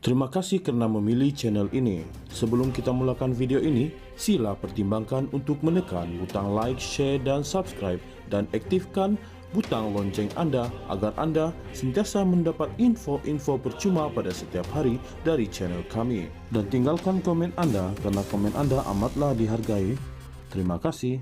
Terima kasih karena memilih channel ini. Sebelum kita mulakan video ini, sila pertimbangkan untuk menekan butang like, share, dan subscribe, dan aktifkan butang lonceng Anda agar Anda sentiasa mendapat info-info percuma pada setiap hari dari channel kami. Dan tinggalkan komen Anda karena komen Anda amatlah dihargai. Terima kasih.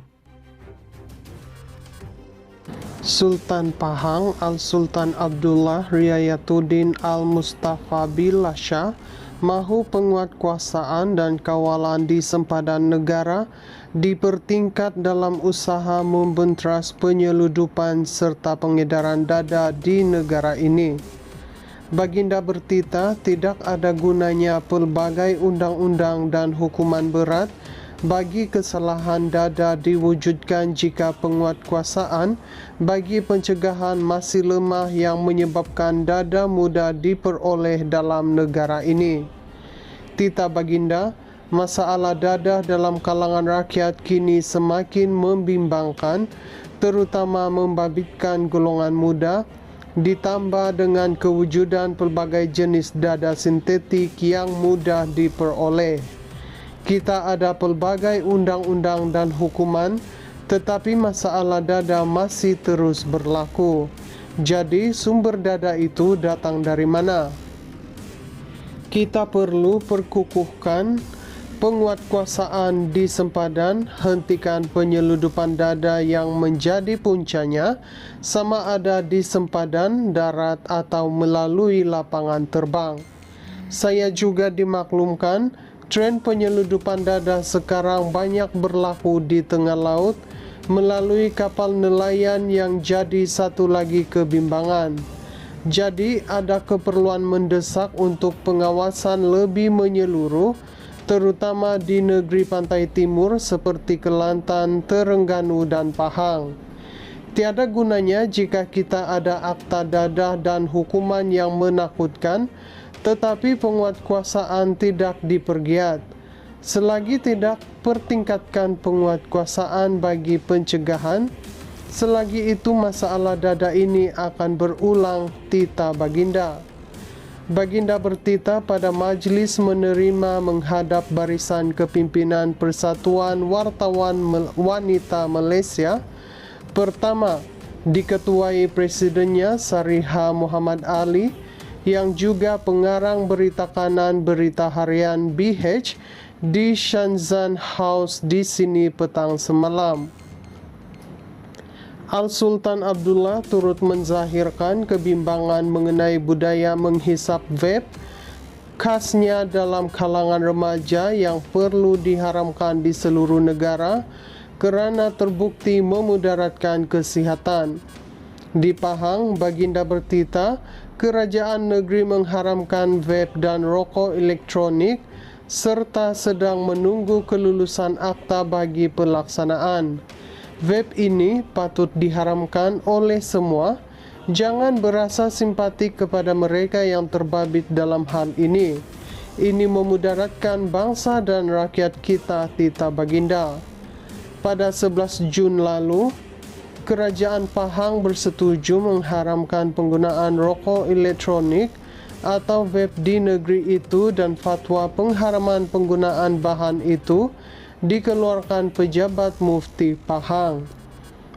Sultan Pahang Al-Sultan Abdullah Riayatuddin Al-Mustafa Billah Shah, mahu penguatkuasaan dan kawalan di sempadan negara dipertingkat dalam usaha membentras penyeludupan serta pengedaran dada di negara ini. Baginda bertita tidak ada gunanya pelbagai undang-undang dan hukuman berat bagi kesalahan dada diwujudkan jika penguatkuasaan bagi pencegahan masih lemah yang menyebabkan dada mudah diperoleh dalam negara ini. Tita Baginda, masalah dada dalam kalangan rakyat kini semakin membimbangkan, terutama membabitkan golongan muda, ditambah dengan kewujudan pelbagai jenis dada sintetik yang mudah diperoleh. Kita ada pelbagai undang-undang dan hukuman, tetapi masalah dada masih terus berlaku. Jadi sumber dada itu datang dari mana? Kita perlu perkukuhkan penguatkuasaan di sempadan, hentikan penyeludupan dada yang menjadi puncanya, sama ada di sempadan, darat atau melalui lapangan terbang. Saya juga dimaklumkan, tren penyeludupan dada sekarang banyak berlaku di tengah laut melalui kapal nelayan yang jadi satu lagi kebimbangan. Jadi ada keperluan mendesak untuk pengawasan lebih menyeluruh, terutama di negeri pantai timur seperti Kelantan, Terengganu, dan Pahang. Tiada gunanya jika kita ada akta dadah dan hukuman yang menakutkan, tetapi penguatkuasaan tidak dipergiat. Selagi tidak pertingkatkan penguatkuasaan bagi pencegahan, selagi itu masalah dada ini akan berulang, tita Baginda. Baginda bertita pada majlis menerima menghadap barisan kepimpinan Persatuan Wartawan Wanita Malaysia. Pertama, diketuai presidennya Sariha Muhammad Ali, yang juga pengarang berita kanan berita harian BH di Shenzhen House di sini petang semalam. Al-Sultan Abdullah turut menzahirkan kebimbangan mengenai budaya menghisap vape, khasnya dalam kalangan remaja yang perlu diharamkan di seluruh negara kerana terbukti memudaratkan kesihatan. Di Pahang, Baginda bertita, kerajaan negeri mengharamkan vape dan rokok elektronik serta sedang menunggu kelulusan akta bagi pelaksanaan. Vape ini patut diharamkan oleh semua. Jangan berasa simpatik kepada mereka yang terbabit dalam hal ini. Ini memudaratkan bangsa dan rakyat kita, tita Baginda. Pada 11 Jun lalu, Kerajaan Pahang bersetuju mengharamkan penggunaan rokok elektronik atau vape di negeri itu, dan fatwa pengharaman penggunaan bahan itu dikeluarkan pejabat Mufti Pahang.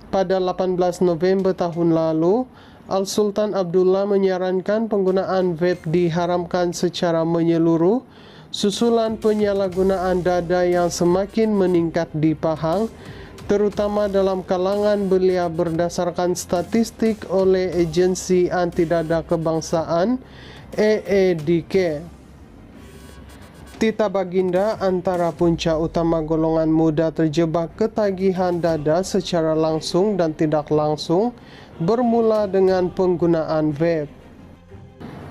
Pada 18 November tahun lalu, Al-Sultan Abdullah menyarankan penggunaan vape diharamkan secara menyeluruh susulan penyalahgunaan dada yang semakin meningkat di Pahang, terutama dalam kalangan belia berdasarkan statistik oleh Agensi Anti Dada Kebangsaan AADK. Tita Baginda, antara punca utama golongan muda terjebak ketagihan dada secara langsung dan tidak langsung bermula dengan penggunaan vape.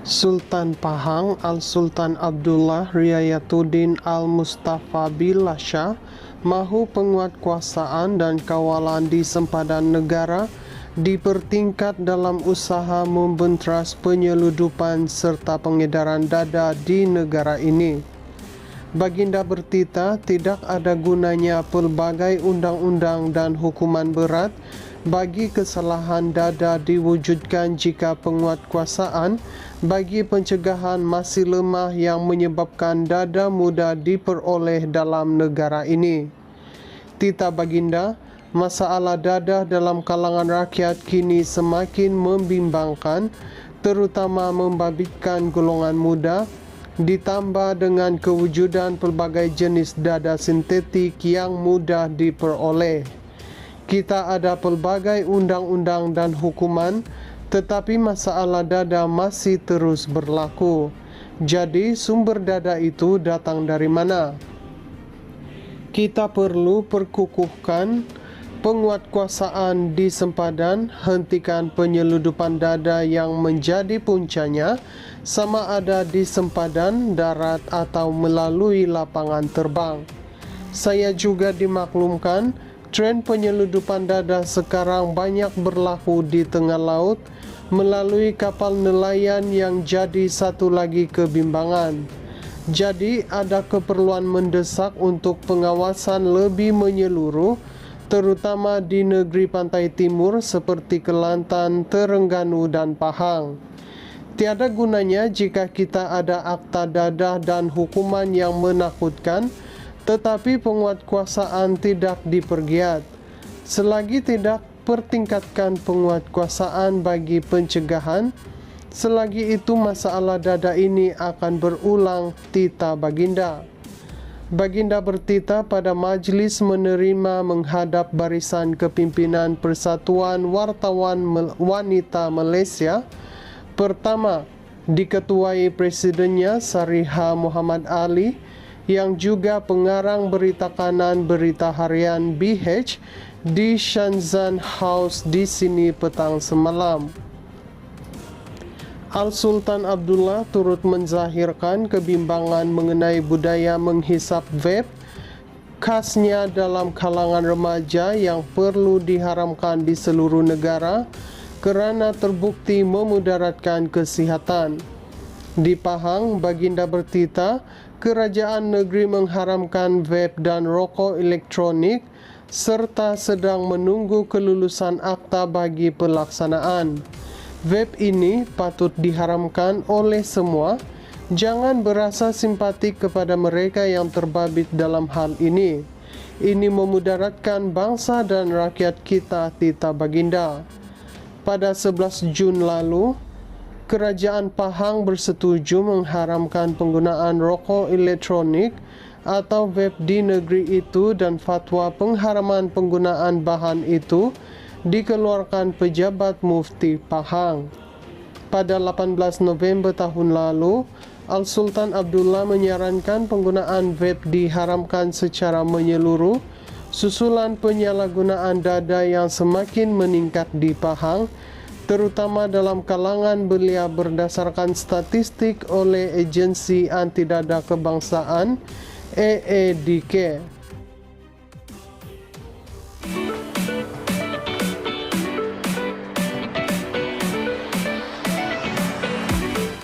Sultan Pahang Al-Sultan Abdullah Riayatuddin Al-Mustafa Billah Shah, mahu penguatkuasaan dan kawalan di sempadan negara dipertingkat dalam usaha membentras penyeludupan serta pengedaran dada di negara ini. Baginda bertita tidak ada gunanya pelbagai undang-undang dan hukuman berat bagi kesalahan dada diwujudkan jika penguatkuasaan bagi pencegahan masih lemah yang menyebabkan dada mudah diperoleh dalam negara ini. Tita Baginda, masalah dada dalam kalangan rakyat kini semakin membimbangkan, terutama membabitkan golongan muda, ditambah dengan kewujudan pelbagai jenis dada sintetik yang mudah diperoleh. Kita ada pelbagai undang-undang dan hukuman, tetapi masalah dada masih terus berlaku. Jadi sumber dada itu datang dari mana? Kita perlu perkukuhkan penguatkuasaan di sempadan, hentikan penyeludupan dada yang menjadi puncanya, sama ada di sempadan, darat atau melalui lapangan terbang. Saya juga dimaklumkan, tren penyeludupan dada sekarang banyak berlaku di tengah laut, melalui kapal nelayan yang jadi satu lagi kebimbangan. Jadi ada keperluan mendesak untuk pengawasan lebih menyeluruh, terutama di negeri pantai timur seperti Kelantan, Terengganu dan Pahang. Tiada gunanya jika kita ada akta dadah dan hukuman yang menakutkan, tetapi penguatkuasaan tidak dipergiat. Selagi tidak pertingkatkan penguatkuasaan bagi pencegahan, selagi itu masalah dada ini akan berulang. Tita Baginda. Baginda bertita pada majlis menerima menghadap barisan kepimpinan Persatuan Wartawan Wanita Malaysia. Pertama, diketuai presidennya Sariha Muhammad Ali, yang juga pengarang berita kanan berita harian BH di Shenzhen House di sini petang semalam. Al-Sultan Abdullah turut menzahirkan kebimbangan mengenai budaya menghisap vape, khasnya dalam kalangan remaja yang perlu diharamkan di seluruh negara kerana terbukti memudaratkan kesihatan. Di Pahang, Baginda bertita, kerajaan negeri mengharamkan vape dan rokok elektronik serta sedang menunggu kelulusan akta bagi pelaksanaan. Vape ini patut diharamkan oleh semua. Jangan berasa simpatik kepada mereka yang terbabit dalam hal ini. Ini memudaratkan bangsa dan rakyat kita. Tita Baginda. Pada 11 Jun lalu, Kerajaan Pahang bersetuju mengharamkan penggunaan rokok elektronik atau vape di negeri itu, dan fatwa pengharaman penggunaan bahan itu dikeluarkan pejabat Mufti Pahang. Pada 18 November tahun lalu, Al-Sultan Abdullah menyarankan penggunaan vape diharamkan secara menyeluruh susulan penyalahgunaan dada yang semakin meningkat di Pahang, terutama dalam kalangan belia berdasarkan statistik oleh Agensi Anti Dada Kebangsaan AADK.